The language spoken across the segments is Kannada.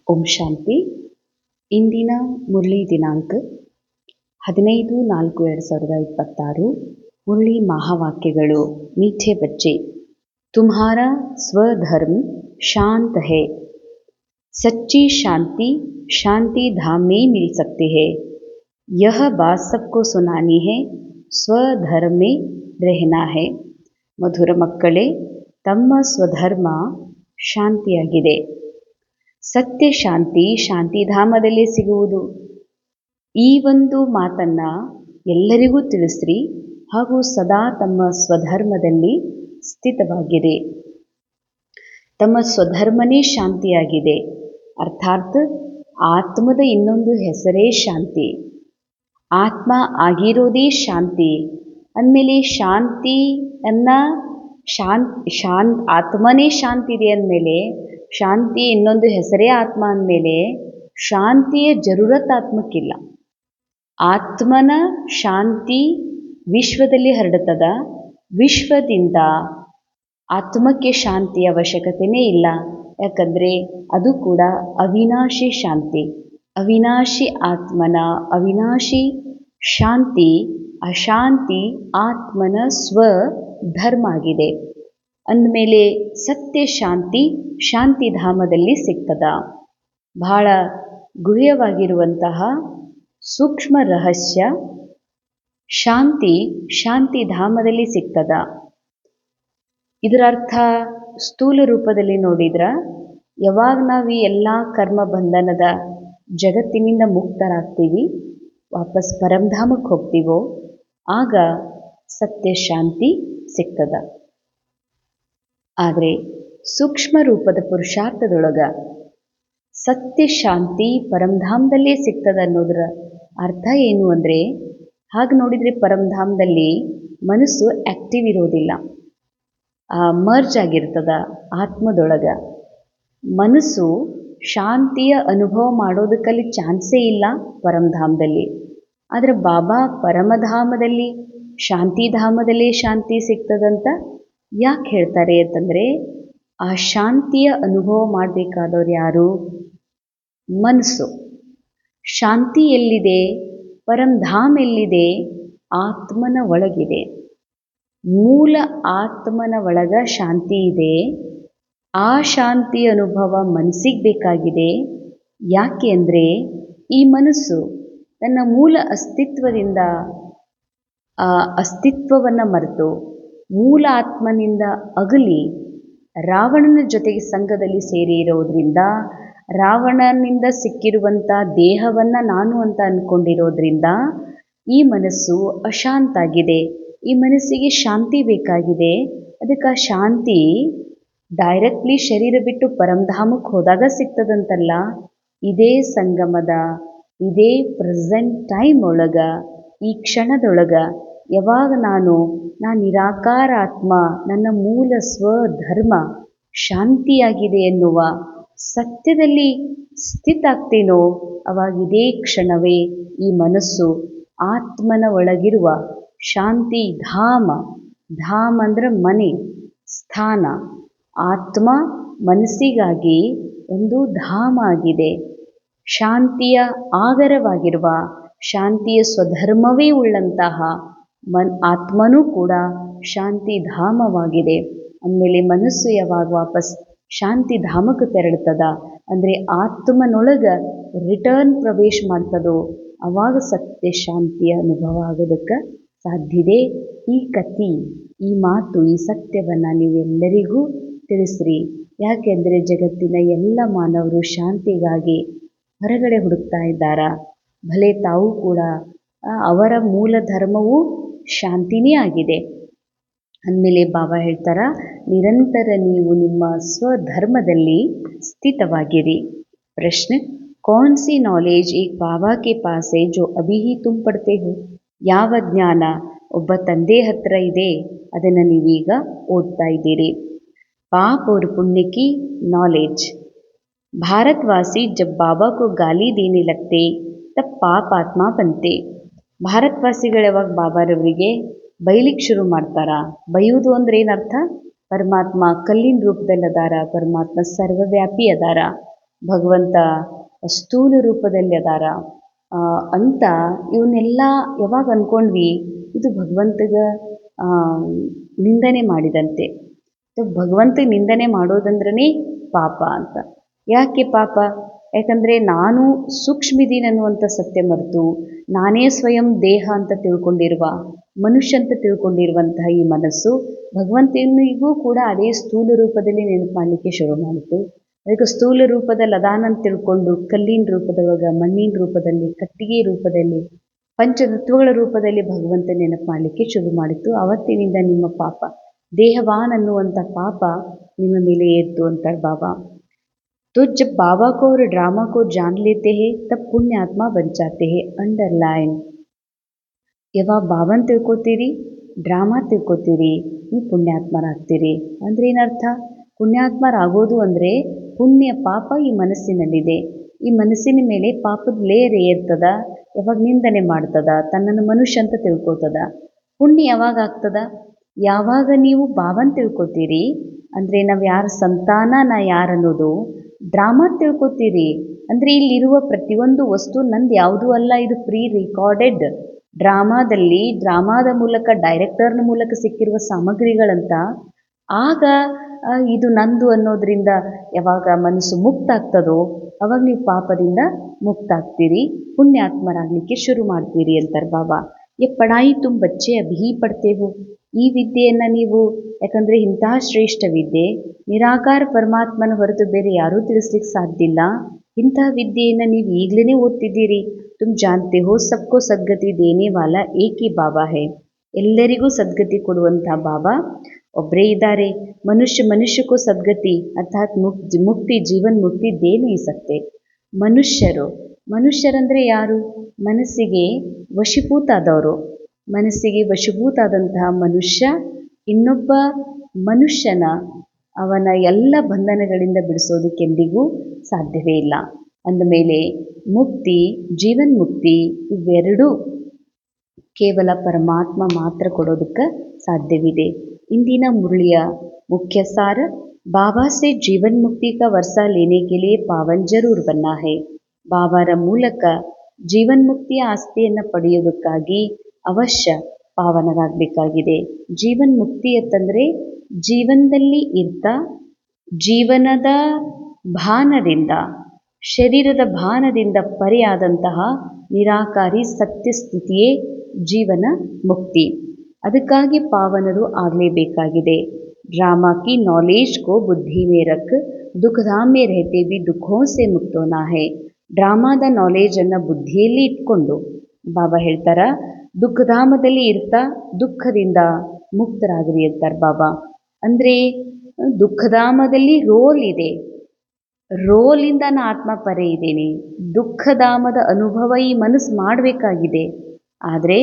ಓಂ ಶಾಂತಿ. ಇಂದಿನ ಮುರಳಿ ದಿನಾಂಕ 15/4/2026. ಮುರಳಿ ಮಹಾವಾಕ್ಯಗಳು. ಮೀಠೆ ಬಚ್ಚೆ, तुम्हारा स्वधर्म शांत है. सच्ची शांति शांति धाम में मिल सकती है. यह बात सबको सुनानी है. स्वधर्म में रहना है. ಮಧುರ ಮಕ್ಕಳೇ, ತಮ್ಮ ಸ್ವಧರ್ಮ ಶಾಂತಿಯಾಗಿದೆ. ಸತ್ಯ ಶಾಂತಿ ಶಾಂತಿಧಾಮದಲ್ಲಿ ಸಿಗುವುದು. ಈ ಒಂದು ಮಾತನ್ನ ಎಲ್ಲರಿಗೂ ತಿಳಿಸ್ರಿ ಹಾಗೂ ಸದಾ ತಮ್ಮ ಸ್ವಧರ್ಮದಲ್ಲಿ ಸ್ಥಿತವಾಗಿರಿ. ತಮ್ಮ ಸ್ವಧರ್ಮನೇ ಶಾಂತಿಯಾಗಿದೆ. ಅರ್ಥಾತ್ ಆತ್ಮದ ಇನ್ನೊಂದು ಹೆಸರೇ ಶಾಂತಿ. ಆತ್ಮ ಆಗಿರೋದೇ ಶಾಂತಿ ಅಂದಮೇಲೆ ಆತ್ಮನೇ ಶಾಂತಿ ಇದೆ ಅಂದಮೇಲೆ ಶಾಂತಿ ಇನ್ನೊಂದು ಹೆಸರೇ ಆತ್ಮ ಅಂದಮೇಲೆ ಶಾಂತಿಯ ಜರೂರತ್ ಆತ್ಮಕ್ಕಿಲ್ಲ. ಆತ್ಮನ ಶಾಂತಿ ವಿಶ್ವದಲ್ಲಿ ಹರಡುತ್ತದ. ವಿಶ್ವದಿಂದ ಆತ್ಮಕ್ಕೆ ಶಾಂತಿಯ ಅವಶ್ಯಕತೆಯೇ ಇಲ್ಲ. ಯಾಕಂದರೆ ಅದು ಕೂಡ ಅವಿನಾಶಿ ಶಾಂತಿ. ಅವಿನಾಶಿ ಆತ್ಮನ ಅವಿನಾಶಿ ಶಾಂತಿ ಅಶಾಂತಿ ಆತ್ಮನ ಸ್ವಧರ್ಮ ಆಗಿದೆ. ಅಂದಮೇಲೆ ಸತ್ಯ ಶಾಂತಿ ಶಾಂತಿಧಾಮದಲ್ಲಿ ಸಿಗ್ತದ. ಬಹಳ ಗುಹ್ಯವಾಗಿರುವಂತಹ ಸೂಕ್ಷ್ಮ ರಹಸ್ಯ ಶಾಂತಿ ಶಾಂತಿಧಾಮದಲ್ಲಿ ಸಿಗ್ತದ. ಇದರ ಅರ್ಥ ಸ್ಥೂಲ ರೂಪದಲ್ಲಿ ನೋಡಿದ್ರೆ, ಯಾವಾಗ ನಾವು ಈ ಎಲ್ಲ ಕರ್ಮ ಬಂಧನದ ಜಗತ್ತಿನಿಂದ ಮುಕ್ತರಾಗ್ತೀವಿ, ವಾಪಸ್ ಪರಂಧಾಮಕ್ಕೆ ಹೋಗ್ತೀವೋ ಆಗ ಸತ್ಯ ಶಾಂತಿ ಸಿಗ್ತದ. ಆದರೆ ಸೂಕ್ಷ್ಮ ರೂಪದ ಪುರುಷಾರ್ಥದೊಳಗ ಸತ್ಯ ಶಾಂತಿ ಪರಂಧಾಮದಲ್ಲೇ ಸಿಗ್ತದ ಅನ್ನೋದರ ಅರ್ಥ ಏನು ಅಂದರೆ, ಹಾಗೆ ನೋಡಿದರೆ ಪರಂಧಾಮದಲ್ಲಿ ಮನಸ್ಸು ಆ್ಯಕ್ಟಿವ್ ಇರೋದಿಲ್ಲ, ಮರ್ಜ್ ಆಗಿರ್ತದ ಆತ್ಮದೊಳಗ. ಮನಸ್ಸು ಶಾಂತಿಯ ಅನುಭವ ಮಾಡೋದಕ್ಕಲ್ಲಿ ಚಾನ್ಸೇ ಇಲ್ಲ ಪರಂಧಾಮದಲ್ಲಿ. ಆದರೆ ಬಾಬಾ ಪರಮಧಾಮದಲ್ಲಿ ಶಾಂತಿಧಾಮದಲ್ಲೇ ಶಾಂತಿ ಸಿಗ್ತದಂತ ಯಾಕೆ ಹೇಳ್ತಾರೆ ಅಂತಂದರೆ, ಆ ಶಾಂತಿಯ ಅನುಭವ ಮಾಡಬೇಕಾದವ್ರು ಯಾರು? ಮನಸ್ಸು. ಶಾಂತಿ ಎಲ್ಲಿದೆ? ಪರಂಧಾಮ ಎಲ್ಲಿದೆ? ಆತ್ಮನ ಒಳಗಿದೆ. ಮೂಲ ಆತ್ಮನ ಒಳಗ ಶಾಂತಿ ಇದೆ. ಆ ಶಾಂತಿ ಅನುಭವ ಮನಸ್ಸಿಗೆ ಬೇಕಾಗಿದೆ. ಯಾಕೆ ಅಂದರೆ, ಈ ಮನಸ್ಸು ತನ್ನ ಮೂಲ ಅಸ್ತಿತ್ವದಿಂದ ಅಸ್ತಿತ್ವವನ್ನು ಮರೆತು ಮೂಲ ಆತ್ಮನಿಂದ ಅಗಲಿ ರಾವಣನ ಜೊತೆಗೆ ಸಂಘದಲ್ಲಿ ಸೇರಿ ಇರೋದ್ರಿಂದ, ರಾವಣನಿಂದ ಸಿಕ್ಕಿರುವಂಥ ದೇಹವನ್ನು ನಾನು ಅಂತ ಅಂದ್ಕೊಂಡಿರೋದ್ರಿಂದ ಈ ಮನಸ್ಸು ಅಶಾಂತ ಆಗಿದೆ. ಈ ಮನಸ್ಸಿಗೆ ಶಾಂತಿ ಬೇಕಾಗಿದೆ. ಅದಕ್ಕೆ ಆ ಶಾಂತಿ ಡೈರೆಕ್ಟ್ಲಿ ಶರೀರ ಬಿಟ್ಟು ಪರಂಧಾಮಕ್ಕೆ ಹೋದಾಗ ಸಿಗ್ತದಂತಲ್ಲ, ಇದೇ ಸಂಗಮದ ಇದೇ ಪ್ರೆಸೆಂಟ್ ಟೈಮ್ ಒಳಗ ಈ ಕ್ಷಣದೊಳಗ ಯಾವಾಗ ನಾನು ನಿರಾಕಾರ ಆತ್ಮ, ನನ್ನ ಮೂಲ ಸ್ವಧರ್ಮ ಶಾಂತಿಯಾಗಿದೆ ಎನ್ನುವ ಸತ್ಯದಲ್ಲಿ ಸ್ಥಿತ ಆಗ್ತೇನೋ ಅವಾಗ ಇದೇ ಕ್ಷಣವೇ ಈ ಮನಸ್ಸು ಆತ್ಮನ ಒಳಗಿರುವ ಶಾಂತಿ ಧಾಮ. ಧಾಮ ಅಂದ್ರೆ ಮನೆ, ಸ್ಥಾನ. ಆತ್ಮ ಮನಸ್ಸಿಗಾಗಿ ಒಂದು ಧಾಮ ಆಗಿದೆ. ಶಾಂತಿಯ ಆಗರವಾಗಿರುವ ಶಾಂತಿಯ ಸ್ವಧರ್ಮವೇ ಉಳ್ಳಂತಹ ಆತ್ಮನೂ ಕೂಡ ಶಾಂತಿಧಾಮವಾಗಿದೆ. ಅಂದಮೇಲೆ ಮನಸ್ಸು ಯಾವಾಗ ವಾಪಸ್ ಶಾಂತಿಧಾಮಕ್ಕೆ ತೆರಳುತ್ತದ ಅಂದರೆ ಆತ್ಮನೊಳಗ ರಿಟರ್ನ್ ಪ್ರವೇಶ ಮಾಡ್ತದೋ ಆವಾಗ ಸತ್ಯ ಶಾಂತಿಯ ಅನುಭವ ಆಗೋದಕ್ಕೆ ಸಾಧ್ಯದೆ. ಈ ಕಥೆ, ಈ ಮಾತು, ಈ ಸತ್ಯವನ್ನು ನೀವೆಲ್ಲರಿಗೂ ತಿಳಿಸ್ರಿ. ಯಾಕೆಂದರೆ ಜಗತ್ತಿನ ಎಲ್ಲ ಮಾನವರು ಶಾಂತಿಗಾಗಿ ಹೊರಗಡೆ ಹುಡುಕ್ತಾ ಇದ್ದಾರ. ಭಲೆ ತಾವು ಕೂಡ ಅವರ ಮೂಲ ಧರ್ಮವೂ ಶಾಂತಿನೇ ಆಗಿದೆ. ಅಂದಮೇಲೆ ಬಾಬಾ ಹೇಳ್ತಾರ, ನಿರಂತರ ನೀವು ನಿಮ್ಮ ಸ್ವಧರ್ಮದಲ್ಲಿ ಸ್ಥಿತವಾಗಿರಿ. ಪ್ರಶ್ನೆ, कौन सी नॉलेज एक बाबा के पास है जो अभी ही तुम पढ़ते हो? ಯಾವ ಜ್ಞಾನ ಒಬ್ಬ ತಂದೆ ಹತ್ರ ಇದೆ, ಅದನ್ನು ನೀವೀಗ ಓದ್ತಾ ಇದ್ದೀರಿ. पाप और पुण्य की नॉलेज. भारतवासी जब बाबा को गाली देने लगते तब पाप आत्मा बनते. ಭಾರತವಾಸಿಗಳು ಯಾವಾಗ ಬಾಬಾರವರಿಗೆ ಬೈಲಿಕ್ಕೆ ಶುರು ಮಾಡ್ತಾರ. ಬೈಯುವುದು ಅಂದ್ರೆ ಏನರ್ಥ? ಪರಮಾತ್ಮ ಕಲ್ಲಿನ ರೂಪದಲ್ಲಿ ಅದಾರ, ಪರಮಾತ್ಮ ಸರ್ವವ್ಯಾಪಿ ಅದಾರ. ಭಗವಂತ ಸ್ಥೂಲ ರೂಪದಲ್ಲಿ ಅದಾರ ಅಂತ ಇವನ್ನೆಲ್ಲ ಯಾವಾಗ ಅಂದ್ಕೊಂಡ್ವಿ ಇದು ಭಗವಂತಗ ನಿಂದನೆ ಮಾಡಿದಂತೆ. ಭಗವಂತ ನಿಂದನೆ ಮಾಡೋದಂದ್ರೇ ಪಾಪ ಅಂತ. ಯಾಕೆ ಪಾಪ? ಯಾಕಂದರೆ ನಾನು ಸೂಕ್ಷ್ಮಿದೀನಿ ಅನ್ನುವಂಥ ಸತ್ಯ ಮರೆತು ನಾನೇ ಸ್ವಯಂ ದೇಹ ಅಂತ ತಿಳ್ಕೊಂಡಿರುವ, ಮನುಷ್ಯ ಅಂತ ತಿಳ್ಕೊಂಡಿರುವಂತಹ ಈ ಮನಸ್ಸು ಭಗವಂತನಿಗೂ ಕೂಡ ಅದೇ ಸ್ಥೂಲ ರೂಪದಲ್ಲಿ ನೆನಪು ಮಾಡಲಿಕ್ಕೆ ಶುರು ಮಾಡಿತು. ಅದಕ್ಕೆ ಸ್ಥೂಲ ರೂಪದಲ್ಲಿ ಅದಾನಂತ ತಿಳ್ಕೊಂಡು ಕಲ್ಲಿನ ರೂಪದೊಳಗೆ, ಮಣ್ಣಿನ ರೂಪದಲ್ಲಿ, ಕಟ್ಟಿಗೆ ರೂಪದಲ್ಲಿ, ಪಂಚತತ್ವಗಳ ರೂಪದಲ್ಲಿ ಭಗವಂತ ನೆನಪು ಮಾಡಲಿಕ್ಕೆ ಶುರು ಮಾಡಿತು. ಆವತ್ತಿನಿಂದ ನಿಮ್ಮ ಪಾಪ ದೇಹವಾನ್ ಅನ್ನುವಂಥ ಪಾಪ ನಿಮ್ಮ ಮೇಲೆ ಏತ್ತು ಅಂತಾರೆ ಬಾಬಾ. तो जब बाबा को और ड्रामा को जान लेते हैं तब पुण्य आत्मा बन जाते हैं. अंडरलाइन. ಯಾವಾಗ ಬಾಬನ್ ತಿಳ್ಕೊತೀರಿ, ಡ್ರಾಮಾ ತಿಳ್ಕೊತೀರಿ, ನೀವು ಪುಣ್ಯಾತ್ಮರಾಗ್ತೀರಿ. ಅಂದರೆ ಏನರ್ಥ? ಪುಣ್ಯಾತ್ಮರಾಗೋದು ಅಂದರೆ ಪುಣ್ಯ ಪಾಪ ಈ ಮನಸ್ಸಿನಲ್ಲಿದೆ. ಈ ಮನಸ್ಸಿನ ಮೇಲೆ ಪಾಪದ ಲೇಯರ್ ಏರ್ತದ, ಯಾವಾಗ ನಿಂದನೆ ಮಾಡ್ತದ, ತನ್ನನ್ನು ಮನುಷ್ಯ ಅಂತ ತಿಳ್ಕೊತದ. ಪುಣ್ಯ ಯಾವಾಗ ಆಗ್ತದ? ಯಾವಾಗ ನೀವು ಬಾಬನ್ ತಿಳ್ಕೊತೀರಿ, ಅಂದರೆ ನಾವು ಯಾರ ಸಂತಾನ, ನಾ ಯಾರನ್ನೋದು ಡ್ರಾಮಾ ತಿಳ್ಕೊತೀರಿ. ಅಂದರೆ ಇಲ್ಲಿರುವ ಪ್ರತಿಯೊಂದು ವಸ್ತು ನಂದು ಯಾವುದೂ ಅಲ್ಲ, ಇದು ಪ್ರೀ ರಿಕಾರ್ಡೆಡ್ ಡ್ರಾಮಾದಲ್ಲಿ, ಡ್ರಾಮಾದ ಮೂಲಕ ಡೈರೆಕ್ಟರ್ನ ಮೂಲಕ ಸಿಕ್ಕಿರುವ ಸಾಮಗ್ರಿಗಳಂತ. ಆಗ ಇದು ನಂದು ಅನ್ನೋದರಿಂದ ಯಾವಾಗ ಮನಸ್ಸು ಮುಕ್ತ ಆಗ್ತದೋ ಅವಾಗ ನೀವು ಪಾಪದಿಂದ ಮುಕ್ತ ಆಗ್ತೀರಿ, ಪುಣ್ಯಾತ್ಮರಾಗಲಿಕ್ಕೆ ಶುರು ಮಾಡ್ತೀರಿ ಅಂತಾರೆ ಬಾಬಾ. ये पढ़ाई तुम बच्चे अभी पढ़ते हो. ಈ ವಿದ್ಯೆಯನ್ನು ನೀವು, ಯಾಕಂದರೆ ಇಂತಹ ಶ್ರೇಷ್ಠ ವಿದ್ಯೆ ನಿರಾಕಾರ ಪರಮಾತ್ಮನ ಹೊರತು ಬೇರೆ ಯಾರೂ ತಿಳಿಸ್ಲಿಕ್ಕೆ ಸಾಧ್ಯ ಇಲ್ಲ. ಇಂತಹ ವಿದ್ಯೆಯನ್ನು ನೀವು ಈಗಲೇ ಓದ್ತಿದ್ದೀರಿ. ತುಮ್ ಜಾನ್ತೆ ಹೋ ಸಬ್ಕೋ ಸದ್ಗತಿ ದೇನೆ ವಾಲ ಏಕ್ ಹಿ ಬಾಬಾ ಹೇ. ಎಲ್ಲರಿಗೂ ಸದ್ಗತಿ ಕೊಡುವಂಥ ಬಾಬಾ ಒಬ್ಬರೇ ಇದ್ದಾರೆ. ಮನುಷ್ಯಕ್ಕೂ ಸದ್ಗತಿ ಅರ್ಥಾತ್ ಮುಕ್ತಿ, ಜೀವನ್ ಮುಕ್ತಿ ದೇ ನಹೀ ಸಕ್ತೆ. ಮನುಷ್ಯರಂದರೆ ಯಾರು? ಮನಸ್ಸಿಗೆ ವಶೀಭೂತ ಆದವರು. ಮನಸ್ಸಿಗೆ ವಶೀಭೂತ ಆದಂತಹ ಮನುಷ್ಯ ಇನ್ನೊಬ್ಬ ಮನುಷ್ಯನ ಅವನ ಎಲ್ಲ ಬಂಧನಗಳಿಂದ ಬಿಡಿಸೋದಕ್ಕೆಂದಿಗೂ ಸಾಧ್ಯವೇ ಇಲ್ಲ. ಅಂದಮೇಲೆ ಮುಕ್ತಿ, ಜೀವನ್ ಮುಕ್ತಿ ಇವೆರಡೂ ಕೇವಲ ಪರಮಾತ್ಮ ಮಾತ್ರ ಕೊಡೋದಕ್ಕೆ ಸಾಧ್ಯವಿದೆ. ಇಂದಿನ ಮುರಳಿಯ ಮುಖ್ಯ ಸಾರ, ಬಾಬಾ ಸೆ ಜೀವನ್ ಮುಕ್ತಿ ಕಾ ವರ್ಷ ಲೇನೆ ಕೆ ಲಿಯೆ ಪಾವನ್ ಜರೂರ್ ಬನ್ನ ಹೈ. ಬಾಬಾರ ಮೂಲಕ ಜೀವನ್ಮುಕ್ತಿಯ ಆಸ್ತಿಯನ್ನು ಪಡೆಯೋದಕ್ಕಾಗಿ ಅವಶ್ಯ ಪಾವನರಾಗಬೇಕಾಗಿದೆ. ಜೀವನ್ ಮುಕ್ತಿ ಅಂತಂದರೆ ಜೀವನದಲ್ಲಿ ಇರ್ತಾ ಜೀವನದ ಭಾನದಿಂದ, ಶರೀರದ ಭಾನದಿಂದ ಪರೆಯಾದಂತಹ ನಿರಾಕಾರಿ ಸತ್ಯಸ್ಥಿತಿಯೇ ಜೀವನ ಮುಕ್ತಿ. ಅದಕ್ಕಾಗಿ ಪಾವನರು ಆಗಲೇಬೇಕಾಗಿದೆ. ड्रामा की नॉलेज को बुद्धि में रख दुखधाम में रहते भी दुखों से मुक्त होना है. ಡ್ರಾಮಾದ ನಾಲೇಜನ್ನು ಬುದ್ಧಿಯಲ್ಲಿ ಇಟ್ಕೊಂಡು ಬಾಬಾ ಹೇಳ್ತಾರ, ದುಃಖಧಾಮದಲ್ಲಿ ಇರ್ತಾ ದುಃಖದಿಂದ ಮುಕ್ತರಾಗ್ರಿ ಅಂತಾರೆ ಬಾಬಾ. ಅಂದರೆ ದುಃಖಧಾಮದಲ್ಲಿ ರೋಲ್ ಇದೆ, ರೋಲಿಂದ ನಾ ಆತ್ಮ ಪರೆ ಇದ್ದೀನಿ. ದುಃಖಧಾಮದ ಅನುಭವ ಈ ಮನಸ್ಸು ಮಾಡಬೇಕಾಗಿದೆ. ಆದರೆ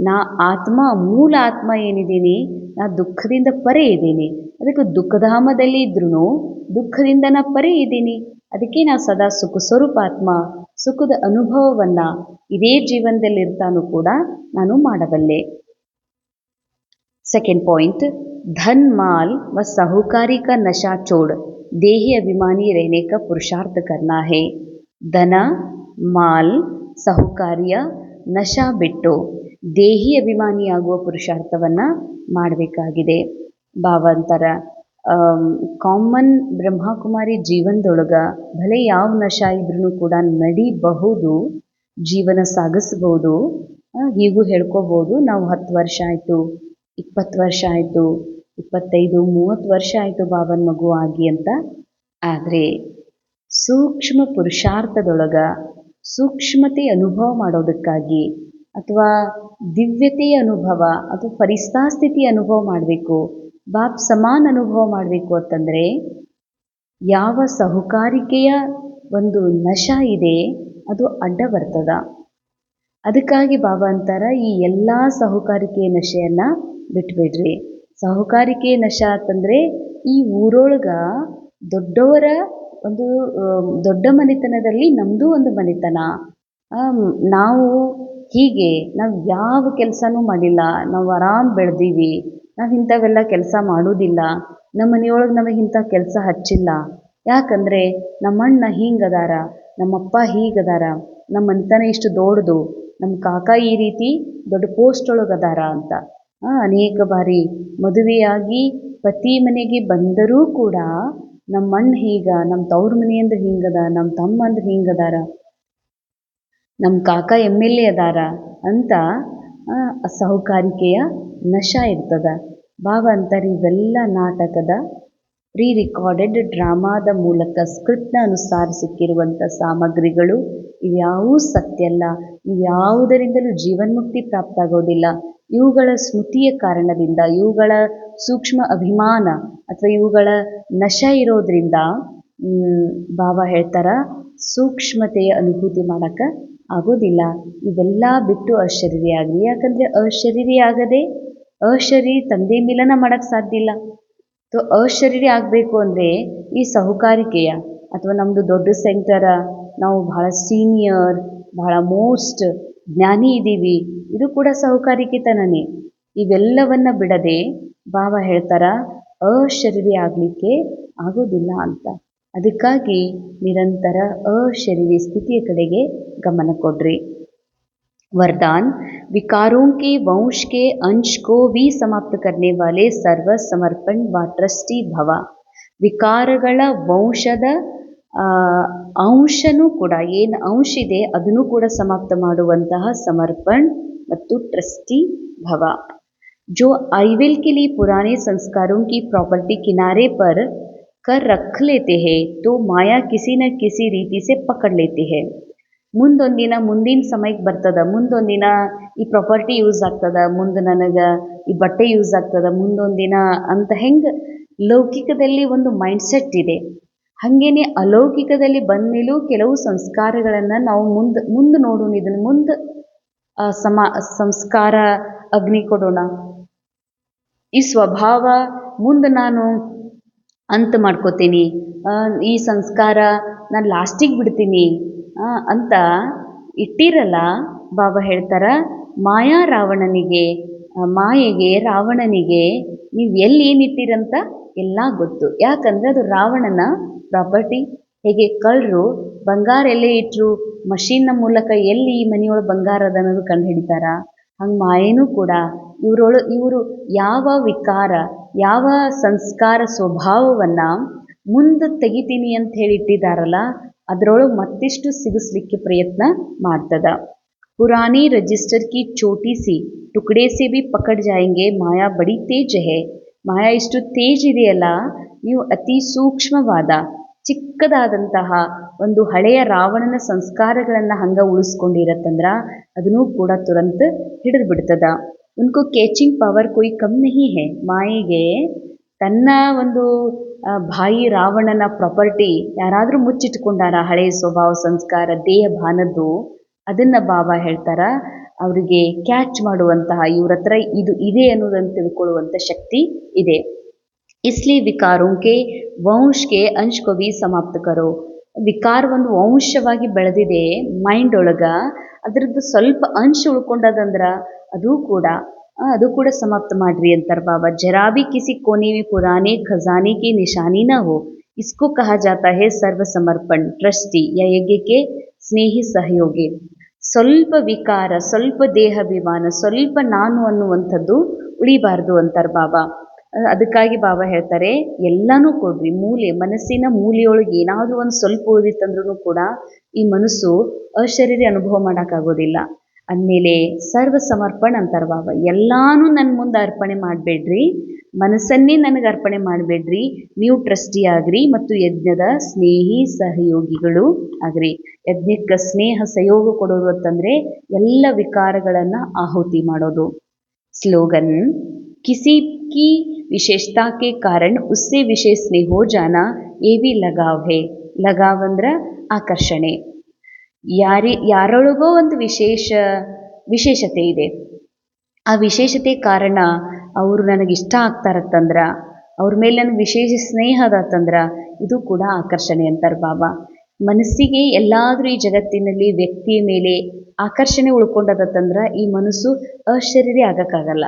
ನಾ ಆತ್ಮ, ಮೂಲ ಆತ್ಮ ಏನಿದ್ದೀನಿ, ನಾ ದುಃಖದಿಂದ ಪರೆ ಇದ್ದೀನಿ. ಅದಕ್ಕೆ ದುಃಖಧಾಮದಲ್ಲಿ ಇದ್ರೂ ದುಃಖದಿಂದ ನಾ ಪರೆ ಇದ್ದೀನಿ. ಅದಕ್ಕೆ ನಾ ಸದಾ ಸುಖ ಸ್ವರೂಪ ಆತ್ಮ, ಸುಖದ ಅನುಭವವನ್ನು ಇದೇ ಜೀವನದಲ್ಲಿರ್ತಾನೂ ಕೂಡ ನಾನು ಮಾಡಬಲ್ಲೆ. सेकंड पॉइंट, धन माल व साहूकारी का नशा छोड़ देही अभिमानी रहने का पुरुषार्थ करना है. ಧನ, ಮಾಲ್, ಸಾಹುಕಾರಿಯ ನಶಾ ಬಿಟ್ಟು ದೇಹಿ ಅಭಿಮಾನಿಯಾಗುವ ಪುರುಷಾರ್ಥವನ್ನು ಮಾಡಬೇಕಾಗಿದೆ. ಭಾವಾಂತರ, ಕಾಮನ್ ಬ್ರಹ್ಮಕುಮಾರಿ ಜೀವನದೊಳಗೆ ಭಲೆ ಯಾವ ನಶಾ ಇದ್ರೂ ಕೂಡ ನಡಿಬಹುದು, ಜೀವನ ಸಾಗಿಸ್ಬೋದು. ಹೀಗೂ ಹೇಳ್ಕೋಬೋದು, ನಾವು 10 ವರ್ಷ ಆಯಿತು, 20 ವರ್ಷ ಆಯಿತು, 25, 30 ವರ್ಷ ಆಯಿತು ಬಾಬನ ಮಗು ಆಗಿ ಅಂತ. ಆದರೆ ಸೂಕ್ಷ್ಮ ಪುರುಷಾರ್ಥದೊಳಗೆ ಸೂಕ್ಷ್ಮತೆ ಅನುಭವ ಮಾಡೋದಕ್ಕಾಗಿ, ಅಥವಾ ದಿವ್ಯತೆಯ ಅನುಭವ ಅಥವಾ ಪರಿಸ್ಥಾಸ್ಥಿತಿ ಅನುಭವ ಮಾಡಬೇಕು, ಬಾಪ್ ಸಮಾನ ಅನುಭವ ಮಾಡಬೇಕು ಅಂತಂದರೆ ಯಾವ ಸಾಹುಕಾರಿಕೆಯ ಒಂದು ನಶಾ ಇದೆ ಅದು ಅಡ್ಡ ಬರ್ತದ. ಅದಕ್ಕಾಗಿ ಬಾಬಾ ಅಂತಾರ, ಈ ಎಲ್ಲ ಸಾಹುಕಾರಿಕೆಯ ನಶೆಯನ್ನು ಬಿಟ್ಬಿಡ್ರಿ. ಸಾಹುಕಾರಿಕೆಯ ನಶಾ ಅಂತಂದರೆ ಈ ಊರೊಳಗೆ ದೊಡ್ಡವರ ಒಂದು ದೊಡ್ಡ ಮನೆತನದಲ್ಲಿ ನಮ್ಮದು ಒಂದು ಮನೆತನ, ನಾವು ಹೀಗೆ ನಾವು ಯಾವ ಕೆಲಸನೂ ಮಾಡಿಲ್ಲ, ನಾವು ಆರಾಮ್ ಬೆಳೆದೀವಿ, ನಾವು ಇಂಥವೆಲ್ಲ ಕೆಲಸ ಮಾಡೋದಿಲ್ಲ, ನಮ್ಮ ಮನೆಯೊಳಗೆ ನಮಗೆ ಇಂಥ ಕೆಲಸ ಹಚ್ಚಿಲ್ಲ, ಯಾಕಂದರೆ ನಮ್ಮಣ್ಣ ಹಿಂಗದಾರ, ನಮ್ಮಪ್ಪ ಹೀಗದಾರ, ನಮ್ಮ ಮನೆತನ ಇಷ್ಟು ದೊಡ್ಡದು, ನಮ್ಮ ಕಾಕ ಈ ರೀತಿ ದೊಡ್ಡ ಪೋಸ್ಟ್ ಒಳಗದಾರ ಅಂತ ಅನೇಕ ಬಾರಿ ಮದುವೆಯಾಗಿ ಪತಿ ಮನೆಗೆ ಬಂದರೂ ಕೂಡ ನಮ್ಮಣ್ಣ ಹೀಗ, ನಮ್ಮ ತವ್ರ ಮನೆಯಂದ್ರೆ ಹಿಂಗದ, ನಮ್ಮ ತಮ್ಮ ಅಂದ್ರೆ ಹಿಂಗದಾರ, ನಮ್ಮ ಕಾಕ MLA ಅದಾರ ಅಂತ ಸಾಹುಕಾರಿಕೆಯ ನಶ ಇರ್ತದ. ಬಾಬಾ ಅಂತಾರೆ ಇವೆಲ್ಲ ನಾಟಕದ ಪ್ರೀ ರಿಕಾರ್ಡೆಡ್ ಡ್ರಾಮಾದ ಮೂಲಕ ಸ್ಕ್ರಿಪ್ಟ್ನ ಅನುಸಾರ ಸಿಕ್ಕಿರುವಂಥ ಸಾಮಗ್ರಿಗಳು. ಇವ್ಯಾವೂ ಸತ್ಯ ಅಲ್ಲ, ಇವ್ಯಾವುದರಿಂದಲೂ ಜೀವನ್ಮುಕ್ತಿ ಪ್ರಾಪ್ತ ಆಗೋದಿಲ್ಲ. ಇವುಗಳ ಸ್ಮೃತಿಯ ಕಾರಣದಿಂದ, ಇವುಗಳ ಸೂಕ್ಷ್ಮ ಅಭಿಮಾನ ಅಥವಾ ಇವುಗಳ ನಶ ಇರೋದ್ರಿಂದ ಬಾಬಾ ಹೇಳ್ತಾರ ಸೂಕ್ಷ್ಮತೆಯ ಅನುಭೂತಿ ಮಾಡೋಕ್ಕೆ ಆಗೋದಿಲ್ಲ. ಇವೆಲ್ಲ ಬಿಟ್ಟು ಅಶರೀರಿ ಆಗಲಿ. ಯಾಕಂದರೆ ಅಶರೀರಿ ಆಗದೆ ಅಶರೀರಿ ತಂದೆ ಮಿಲನ ಮಾಡೋಕ್ಕೆ ಸಾಧ್ಯ ಇಲ್ಲ. ಅಶರೀರಿ ಆಗಬೇಕು ಅಂದರೆ ಈ ಸಾಹುಕಾರಿಕೆಯ ಅಥವಾ ನಮ್ಮದು ದೊಡ್ಡ ಸೆಂಟರ, ನಾವು ಬಹಳ ಸೀನಿಯರ್, ಬಹಳ ಮೋಸ್ಟ್ ಜ್ಞಾನಿ ಇದ್ದೀವಿ, ಇದು ಕೂಡ ಸಾಹುಕಾರಿಕೆತನನೇ. ಇವೆಲ್ಲವನ್ನ ಬಿಡದೆ ಬಾಬಾ ಹೇಳ್ತಾರ ಅಶರೀರಿ ಆಗಲಿಕ್ಕೆ ಆಗೋದಿಲ್ಲ ಅಂತ. ಅದಕ್ಕಾಗಿ ನಿರಂತರ ಅಶರೀರಿ ಸ್ಥಿತಿಯ ಕಡೆಗೆ ಗಮನ ಕೊಡ್ರಿ. वरदान विकारों के वंश के अंश को भी समाप्त करने वाले सर्व समर्पण व ट्रस्टी भव. ವಿಕಾರಗಳ ವಂಶದ ಅಂಶನೂ ಕೂಡ, ಏನು ಅಂಶ ಇದೆ ಅದನ್ನು ಕೂಡ ಸಮಾಪ್ತ ಮಾಡುವಂತಹ ಸಮರ್ಪಣ್ ಮತ್ತು ಟ್ರಸ್ಟಿ ಭವ. जो आईविल के लिए पुराने संस्कारों की प्रॉपर्टी किनारे पर कर रख लेते हैं तो माया किसी न किसी रीति से पकड़ लेती है. ಮುಂದೊಂದಿನ ಮುಂದಿನ ಸಮಯಕ್ಕೆ ಬರ್ತದ, ಮುಂದೊಂದಿನ ಈ ಪ್ರಾಪರ್ಟಿ ಯೂಸ್ ಆಗ್ತದ, ಮುಂದೆ ನನಗೆ ಈ ಬಟ್ಟೆ ಯೂಸ್ ಆಗ್ತದ, ಮುಂದೊಂದಿನ ಅಂತ ಹೆಂಗೆ ಲೌಕಿಕದಲ್ಲಿ ಒಂದು ಮೈಂಡ್ಸೆಟ್ ಇದೆ, ಹಾಗೇನೆ ಅಲೌಕಿಕದಲ್ಲಿ ಬಂದ ಮೇಲೂ ಕೆಲವು ಸಂಸ್ಕಾರಗಳನ್ನು ನಾವು ಮುಂದೆ ನೋಡೋಣ, ಇದನ್ನು ಮುಂದೆ ಸಂಸ್ಕಾರ ಅಗ್ನಿ ಕೊಡೋಣ, ಈ ಸ್ವಭಾವ ಮುಂದೆ ನಾನು ಅಂತ ಮಾಡ್ಕೋತೀನಿ, ಈ ಸಂಸ್ಕಾರ ನಾನು ಲಾಸ್ಟಿಗೆ ಬಿಡ್ತೀನಿ ಅಂತ ಇಟ್ಟಿರಲ್ಲ. ಬಾಬಾ ಹೇಳ್ತಾರ ಮಾಯೆಗೆ ರಾವಣನಿಗೆ ನೀವು ಎಲ್ಲಿ ಏನಿಟ್ಟಿರಂತ ಎಲ್ಲ ಗೊತ್ತು. ಯಾಕಂದರೆ ಅದು ರಾವಣನ ಪ್ರಾಪರ್ಟಿ. ಹೇಗೆ ಕಳ್ಳರು ಬಂಗಾರ ಎಲ್ಲೇ ಇಟ್ಟರು ಮಷೀನ್ನ ಮೂಲಕ ಎಲ್ಲಿ ಈ ಮನೆಯೊಳಗೆ ಬಂಗಾರ ಅದ ಅನ್ನೋದು ಕಂಡು ಹಿಡಿತಾರ, ಹಂಗೆ ಮಾಯೇನೂ ಕೂಡ ಇವರು ಯಾವ ವಿಕಾರ, ಯಾವ ಸಂಸ್ಕಾರ ಸ್ವಭಾವವನ್ನು ಮುಂದೆ ತೆಗಿತೀನಿ ಅಂತ ಹೇಳಿ ಇಟ್ಟಿದ್ದಾರಲ್ಲ ಅದರೊಳಗೆ ಮತ್ತಿಷ್ಟು ಸಿಗಿಸ್ಲಿಕ್ಕೆ ಪ್ರಯತ್ನ ಮಾಡ್ತದ. ಪುರಾನಿ ರಜಿಸ್ಟರ್ ಕಿ ಚೋಟಿ ಸಿ ಟುಕಡೆ ಸೆ ಬಿ ಪಕಡ್ ಜಾಯಂಗೆ ಮಾಯಾ ಬಡಿ ತೇಜ್ ಹೇ. ಮಾಯಾ ಇಷ್ಟು ತೇಜ್ ಇದೆಯಲ್ಲ, ನೀವು ಅತಿ ಸೂಕ್ಷ್ಮವಾದ ಚಿಕ್ಕದಾದಂತಹ ಒಂದು ಹಳೆಯ ರಾವಣನ ಸಂಸ್ಕಾರಗಳನ್ನು ಹಂಗೆ ಉಳಿಸ್ಕೊಂಡಿರತ್ತಂದ್ರೆ ಅದನ್ನೂ ಕೂಡ ತುರಂತ ಹಿಡಿದು ಬಿಡ್ತದ. ಉನ್ಕೋ ಕ್ಯಾಚಿಂಗ್ ಪವರ್ ಕೊಯ್ ಕಮ್ ನಹಿ ಹೇ. ಮಾಯೆಗೆ ತನ್ನ ಒಂದು ಭಾಯಿ ರಾವಣನ ಪ್ರಾಪರ್ಟಿ ಯಾರಾದರೂ ಮುಚ್ಚಿಟ್ಕೊಂಡಾರ, ಹಳೆಯ ಸ್ವಭಾವ ಸಂಸ್ಕಾರ ದೇಹ ಭಾನದ್ದು, ಅದನ್ನು ಬಾಬಾ ಹೇಳ್ತಾರ ಅವರಿಗೆ ಕ್ಯಾಚ್ ಮಾಡುವಂತಹ, ಇವ್ರ ಹತ್ರ ಇದು ಇದೆ ಅನ್ನೋದನ್ನು ತಿಳ್ಕೊಳ್ಳುವಂಥ ಶಕ್ತಿ ಇದೆ. ಇಸ್ಲಿಯೇ ವಿಕಾರೋಂ ಕೆ ವಂಶ ಕೆ ಅಂಶ ಕೋ ಭಿ ಸಮಾಪ್ತ ಕರೋ. ವಿಕಾರ ಒಂದು ವಂಶವಾಗಿ ಬೆಳೆದಿದೆ ಮೈಂಡ್ ಒಳಗೆ, ಅದರದ್ದು ಸ್ವಲ್ಪ ಅಂಶ ಉಳ್ಕೊಂಡದಂದ್ರೆ ಅದು ಕೂಡ ಸಮಾಪ್ತ ಮಾಡ್ರಿ ಅಂತಾರೆ ಬಾಬಾ. ಜರಾ ಭಿ ಕಿಸಿ ಕೋನೆ ಮೇ ಪುರಾನೆ ಖಜಾನೆ ಕಿ ನಿಶಾನಿ ನ ಹೋ, इसको कहा जाता है सर्व समर्पण ट्रस्टी या यज्ञ के ಸ್ನೇಹಿ ಸಹಯೋಗಿ. ಸ್ವಲ್ಪ ವಿಕಾರ, ಸ್ವಲ್ಪ ದೇಹಾಭಿಮಾನ, ಸ್ವಲ್ಪ ನಾನು ಅನ್ನುವಂಥದ್ದು ಉಳಿಬಾರ್ದು ಅಂತಾರೆ ಬಾಬಾ. ಅದಕ್ಕಾಗಿ ಬಾಬಾ ಹೇಳ್ತಾರೆ ಎಲ್ಲನೂ ಕೊಡ್ರಿ. ಮನಸ್ಸಿನ ಮೂಲೆಯೊಳಗೆ ಏನಾದರೂ ಒಂದು ಸ್ವಲ್ಪ ಉಳಿದಿತ್ತಂದ್ರೂ ಕೂಡ ಈ ಮನಸ್ಸು ಅಶರೀರಿ ಅನುಭವ ಮಾಡೋಕ್ಕಾಗೋದಿಲ್ಲ. ಅಂದಮೇಲೆ ಸರ್ವ ಸಮರ್ಪಣ ಅಂತಾರೆ ಬಾಬಾ. ಎಲ್ಲಾನು ನನ್ನ ಮುಂದೆ ಅರ್ಪಣೆ ಮಾಡಬೇಡ್ರಿ, ಮನಸ್ಸನ್ನೇ ನನಗೆ ಅರ್ಪಣೆ ಮಾಡಬೇಡ್ರಿ, ನೀವು ಟ್ರಸ್ಟಿ ಆಗ್ರಿ ಮತ್ತು ಯಜ್ಞದ ಸ್ನೇಹಿ ಸಹಯೋಗಿಗಳು ಆಗ್ರಿ. ಯಜ್ಞಕ್ಕೆ ಸ್ನೇಹ ಸಹಯೋಗ ಕೊಡೋದು ಅಂತಂದರೆ ಎಲ್ಲ ವಿಕಾರಗಳನ್ನು ಆಹುತಿ ಮಾಡೋದು. ಸ್ಲೋಗನ್ ಕಿಸಿ ಕಿ ವಿಶೇಷತಾ ಕೆ ಕಾರಣ ಉಸ್ಸೆ ವಿಶೇಷ ಸ್ನೇಹ ಹೋ ಜಾನಾ ಯೇ ಭಿ ಲಗಾವ್ ಹೇ. ಲಗಾವ್ ಅಂದ್ರೆ ಆಕರ್ಷಣೆ. ಯಾರೊಳಗೋ ಒಂದು ವಿಶೇಷತೆ ಇದೆ, ಆ ವಿಶೇಷತೆ ಕಾರಣ ಅವರು ನನಗೆ ಇಷ್ಟ ಆಗ್ತಾರತ್ತಂದ್ರೆ, ಅವ್ರ ಮೇಲೆ ನನಗೆ ವಿಶೇಷ ಸ್ನೇಹ ಅದತ್ತಂದ್ರೆ ಇದು ಕೂಡ ಆಕರ್ಷಣೆ ಅಂತಾರೆ ಬಾಬಾ. ಮನಸ್ಸಿಗೆ ಎಲ್ಲಾದರೂ ಈ ಜಗತ್ತಿನಲ್ಲಿ ವ್ಯಕ್ತಿಯ ಮೇಲೆ ಆಕರ್ಷಣೆ ಉಳ್ಕೊಂಡದತ್ತಂದ್ರೆ ಈ ಮನಸ್ಸು ಅಶರೀರಿ ಆಗೋಕ್ಕಾಗಲ್ಲ.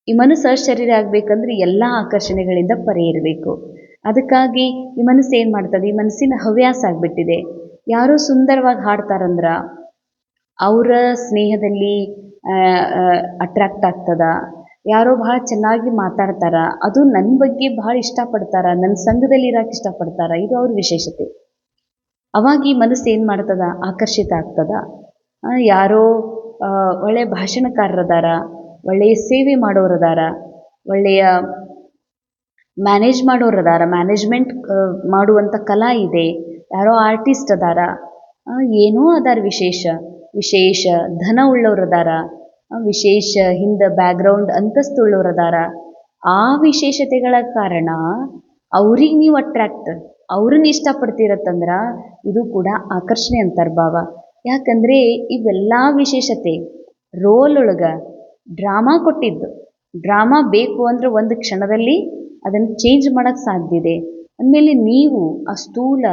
ಈ ಮನಸ್ಸು ಅಶರೀರಿ ಆಗಬೇಕಂದ್ರೆ ಎಲ್ಲ ಆಕರ್ಷಣೆಗಳಿಂದ ಪರೆ ಇರಬೇಕು. ಅದಕ್ಕಾಗಿ ಈ ಮನಸ್ಸು ಏನು ಮಾಡ್ತದೆ, ಈ ಮನಸ್ಸಿನ ಹವ್ಯಾಸ ಆಗಿಬಿಟ್ಟಿದೆ. ಯಾರೋ ಸುಂದರವಾಗಿ ಹಾಡ್ತಾರಂದ್ರ ಅವರ ಸ್ನೇಹದಲ್ಲಿ ಅಟ್ರಾಕ್ಟ್ ಆಗ್ತದ. ಯಾರೋ ಭಾಳ ಚೆನ್ನಾಗಿ ಮಾತಾಡ್ತಾರ, ಅದು ನನ್ನ ಬಗ್ಗೆ ಭಾಳ ಇಷ್ಟಪಡ್ತಾರ, ನನ್ನ ಸಂಘದಲ್ಲಿ ಇರಕ್ಕೆ ಇಷ್ಟಪಡ್ತಾರ, ಇದು ಅವ್ರ ವಿಶೇಷತೆ. ಅವಾಗ ಈ ಮನಸ್ಸು ಏನು ಮಾಡ್ತದ, ಆಕರ್ಷಿತ ಆಗ್ತದ. ಯಾರೋ ಒಳ್ಳೆಯ ಭಾಷಣಕಾರರದಾರ, ಒಳ್ಳೆಯ ಸೇವೆ ಮಾಡೋರದಾರ, ಒಳ್ಳೆಯ ಮಾಡೋರದಾರ, ಮ್ಯಾನೇಜ್ಮೆಂಟ್ ಮಾಡುವಂಥ ಕಲಾ ಇದೆ, ಯಾರೋ ಆರ್ಟಿಸ್ಟ್ ಅದಾರ, ಏನೋ ಅದಾರ ವಿಶೇಷ ಧನ ಉಳ್ಳವ್ರದಾರ, ವಿಶೇಷ ಹಿಂದೆ ಬ್ಯಾಕ್ಗ್ರೌಂಡ್ ಅಂತಸ್ತು ಉಳ್ಳವ್ರದಾರ. ಆ ವಿಶೇಷತೆಗಳ ಕಾರಣ ಅವ್ರಿಗೆ ನೀವು ಅವ್ರನ್ನ ಇಷ್ಟಪಡ್ತಿರತ್ತಂದ್ರೆ ಇದು ಕೂಡ ಆಕರ್ಷಣೆ ಅಂತಾರೆ ಭಾವ. ಯಾಕಂದರೆ ಇವೆಲ್ಲ ವಿಶೇಷತೆ ರೋಲ್ ಒಳಗೆ ಡ್ರಾಮಾ ಕೊಟ್ಟಿದ್ದು. ಡ್ರಾಮಾ ಬೇಕು ಅಂದರೆ ಒಂದು ಕ್ಷಣದಲ್ಲಿ ಅದನ್ನು ಚೇಂಜ್ ಮಾಡೋಕ್ಕೆ ಸಾಧ್ಯ ಇದೆ. ಅಂದಮೇಲೆ ನೀವು ಆ ಸ್ಥೂಲ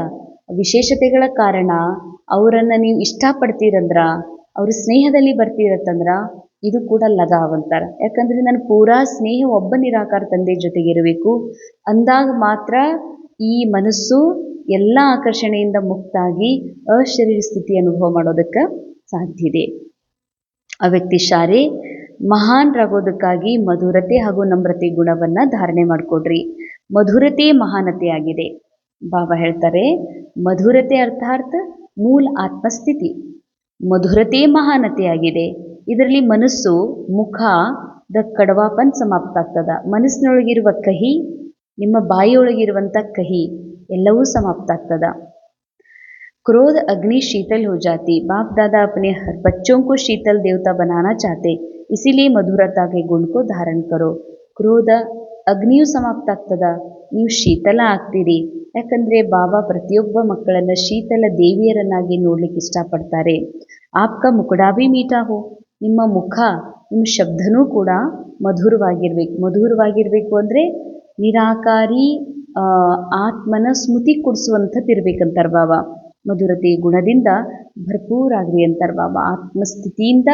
ವಿಶೇಷತೆಗಳ ಕಾರಣ ಅವರನ್ನು ನೀವು ಇಷ್ಟಪಡ್ತೀರಂದ್ರ, ಅವ್ರ ಸ್ನೇಹದಲ್ಲಿ ಬರ್ತಿರತ್ತಂದ್ರೆ ಇದು ಕೂಡ ಲಗಾವ್ ಅಂತಾರೆ. ಯಾಕಂದರೆ ನನ್ನ ಪೂರಾ ಸ್ನೇಹ ಒಬ್ಬ ನಿರಾಕಾರ ತಂದೆ ಜೊತೆಗಿರಬೇಕು ಅಂದಾಗ ಮಾತ್ರ ಈ ಮನಸ್ಸು ಎಲ್ಲ ಆಕರ್ಷಣೆಯಿಂದ ಮುಕ್ತಾಗಿ ಅಶರೀರ ಸ್ಥಿತಿ ಅನುಭವ ಮಾಡೋದಕ್ಕೆ ಸಾಧ್ಯ ಇದೆ. ಆ ವ್ಯಕ್ತಿ ಮಹಾನ್ರಾಗೋದಕ್ಕಾಗಿ ಮಧುರತೆ ಹಾಗೂ ನಮ್ರತೆ ಗುಣವನ್ನು ಧಾರಣೆ ಮಾಡಿಕೊಡ್ರಿ. ಮಧುರತೆ ಮಹಾನತೆ ಆಗಿದೆ. ಬಾಬಾ ಹೇಳ್ತಾರೆ, ಮಧುರತೆ ಅರ್ಥಾತ್ ಮೂಲ ಆತ್ಮಸ್ಥಿತಿ, ಮಧುರತೆ ಮಹಾನತೆ ಆಗಿದೆ. ಇದರಲ್ಲಿ ಮನಸ್ಸು ಮುಖದ ಕಡವಾಪನ್ ಸಮಾಪ್ತ ಆಗ್ತದ. ಮನಸ್ಸಿನೊಳಗಿರುವ ಕಹಿ, ನಿಮ್ಮ ಬಾಯಿಯೊಳಗಿರುವಂಥ ಕಹಿ ಎಲ್ಲವೂ ಸಮಾಪ್ತ ಆಗ್ತದ. क्रोध अग्नि शीतल हो जाती। बाप दादा अपने हर बच्चों को शीतल देवता बनाना चाहते, इसीलिए मधुरता के गुण को धारण करो। ಕ್ರೋಧ ಅಗ್ನಿಯೂ ಸಮಾಪ್ತ ಆಗ್ತದ, ನೀವು ಶೀತಲ ಆಗ್ತೀರಿ. ಯಾಕಂದರೆ ಬಾಬಾ ಪ್ರತಿಯೊಬ್ಬ ಮಕ್ಕಳನ್ನು ಶೀತಲ ದೇವಿಯರನ್ನಾಗಿ ನೋಡ್ಲಿಕ್ಕೆ ಇಷ್ಟಪಡ್ತಾರೆ. ಆಪ್ಕ ಮುಕುಡಾಭಿ ಮೀಠಾ ಹೋ, ನಿಮ್ಮ ಮುಖ, ನಿಮ್ಮ ಶಬ್ದನೂ ಕೂಡ ಮಧುರವಾಗಿರಬೇಕು ಅಂದರೆ ನಿರಾಕಾರಿ ಆತ್ಮನ ಸ್ಮೃತಿ ಕೊಡಿಸುವಂಥದ್ದು ಇರಬೇಕಂತಾರೆ ಬಾಬಾ. ಮಧುರತೆ ಗುಣದಿಂದ ಭರ್ಪೂರಾಗ್ರಿ ಅಂತಾರೆ ಬಾಬಾ. ಆತ್ಮಸ್ಥಿತಿಯಿಂದ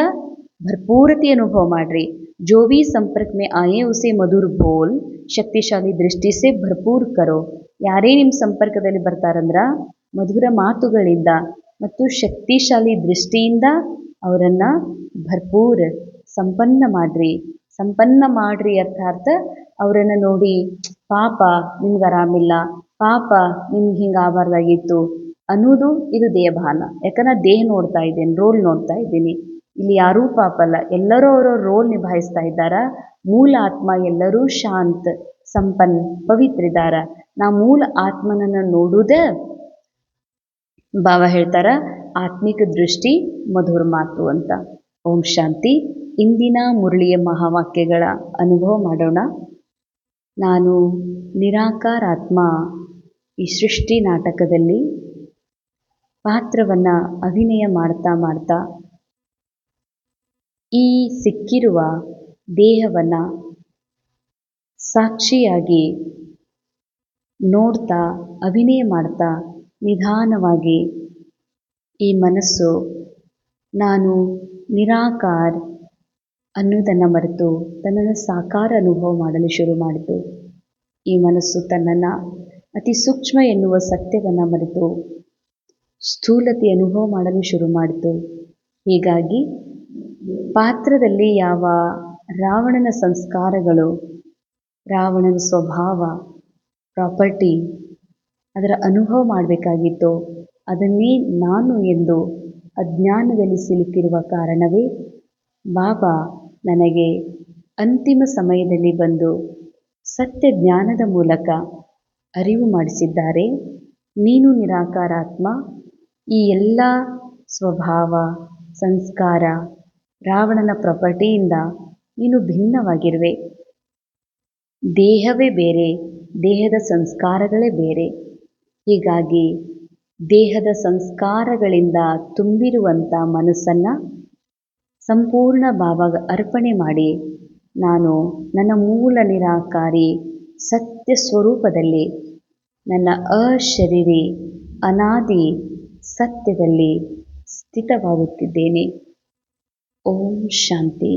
ಭರ್ಪೂರತೆ ಅನುಭವ ಮಾಡ್ರಿ. जो भी संपर्क में आए उसे मधुर बोल ಶಕ್ತಿಶಾಲಿ ದೃಷ್ಟಿ ಸೆ ಭರ್ಪೂರ್ ಕರೋ. ಯಾರೇ ನಿಮ್ಮ ಸಂಪರ್ಕದಲ್ಲಿ ಬರ್ತಾರಂದ್ರೆ ಮಧುರ ಮಾತುಗಳಿಂದ ಮತ್ತು ಶಕ್ತಿಶಾಲಿ ದೃಷ್ಟಿಯಿಂದ ಅವರನ್ನು ಭರ್ಪೂರ್ ಸಂಪನ್ನ ಮಾಡ್ರಿ ಅರ್ಥಾತ್ ಅವರನ್ನು ನೋಡಿ ಪಾಪ ನಿಮ್ಗೆ ಆರಾಮಿಲ್ಲ, ಪಾಪ ನಿಮ್ಗೆ ಹಿಂಗೆ ಆಗಬಾರ್ದಾಗಿತ್ತು ಅನ್ನೋದು ಇದು ದೇಹಭಾನ. ಯಾಕಂದ್ರೆ ದೇಹ ನೋಡ್ತಾ ಇದ್ದೇನೆ, ರೋಲ್ ನೋಡ್ತಾ ಇದ್ದೀನಿ. ಇಲ್ಲಿ ಯಾರೂ ಪಾಪ ಅಲ್ಲ, ಎಲ್ಲರೂ ಅವರವ್ರ ರೋಲ್ ನಿಭಾಯಿಸ್ತಾ ಇದ್ದಾರ. ಮೂಲ ಆತ್ಮ ಎಲ್ಲರೂ ಶಾಂತ್ ಸಂಪನ್ನ ಪವಿತ್ರಿದಾರ. ನಾ ಮೂಲ ಆತ್ಮನನ್ನು ನೋಡುವುದೇ ಬಾಬಾ ಹೇಳ್ತಾರ ಆತ್ಮಿಕ ದೃಷ್ಟಿ ಮಧುರ ಮಾತು ಅಂತ. ಓಂ ಶಾಂತಿ. ಇಂದಿನ ಮುರಳಿಯ ಮಹಾವಾಕ್ಯಗಳ ಅನುಭವ ಮಾಡೋಣ. ನಾನು ನಿರಾಕಾರಾತ್ಮ ಈ ಸೃಷ್ಟಿ ನಾಟಕದಲ್ಲಿ ಪಾತ್ರವನ್ನು ಅಭಿನಯ ಮಾಡ್ತಾ ಈ ಸಿಕ್ಕಿರುವ ದೇಹವನ್ನು ಸಾಕ್ಷಿಯಾಗಿ ನೋಡ್ತಾ ಅಭಿನಯ ಮಾಡ್ತಾ ನಿಧಾನವಾಗಿ ಈ ಮನಸ್ಸು ನಾನು ನಿರಾಕಾರ ಅನ್ನೋದನ್ನು ಮರೆತು ತನ್ನನ್ನು ಸಾಕಾರ ಅನುಭವ ಮಾಡಲು ಶುರು ಮಾಡಿತು. ಈ ಮನಸ್ಸು ತನ್ನನ್ನು ಅತಿ ಸೂಕ್ಷ್ಮ ಎನ್ನುವ ಸತ್ಯವನ್ನು ಮರೆತು ಸ್ಥೂಲತೆ ಅನುಭವ ಮಾಡಲು ಶುರು ಮಾಡಿತು. ಹೀಗಾಗಿ ಪಾತ್ರದಲ್ಲಿ ಯಾವ ರಾವಣನ ಸಂಸ್ಕಾರಗಳು, ರಾವಣನ ಸ್ವಭಾವ, ಪ್ರಾಪರ್ಟಿ ಅದರ ಅನುಭವ ಮಾಡಬೇಕಾಗಿತ್ತು, ಅದನ್ನೇ ನಾನು ಎಂದು ಅಜ್ಞಾನದಲ್ಲಿ ಸಿಲುಕಿರುವ ಕಾರಣವೇ ಬಾಬಾ ನನಗೆ ಅಂತಿಮ ಸಮಯದಲ್ಲಿ ಬಂದು ಸತ್ಯ ಜ್ಞಾನದ ಮೂಲಕ ಅರಿವು ಮಾಡಿಸಿದ್ದಾರೆ. ನೀನು ನಿರಾಕಾರಾತ್ಮ, ಈ ಎಲ್ಲ ಸ್ವಭಾವ ಸಂಸ್ಕಾರ ರಾವಣನ ಪ್ರಾಪರ್ಟಿಯಿಂದ ನೀನು ಭಿನ್ನವಾಗಿರುವೆ. ದೇಹವೇ ಬೇರೆ, ದೇಹದ ಸಂಸ್ಕಾರಗಳೇ ಬೇರೆ. ಹೀಗಾಗಿ ದೇಹದ ಸಂಸ್ಕಾರಗಳಿಂದ ತುಂಬಿರುವಂಥ ಮನಸ್ಸನ್ನು ಸಂಪೂರ್ಣ ಬಾಬಾಗೆ ಅರ್ಪಣೆ ಮಾಡಿ ನಾನು ನನ್ನ ಮೂಲ ನಿರಾಕಾರಿ ಸತ್ಯ ಸ್ವರೂಪದಲ್ಲಿ, ನನ್ನ ಅಶರೀರಿ ಅನಾದಿ ಸತ್ಯದಲ್ಲಿ ಸ್ಥಿತವಾಗುತ್ತಿದ್ದೇನೆ. ಓಂ ಶಾಂತಿ.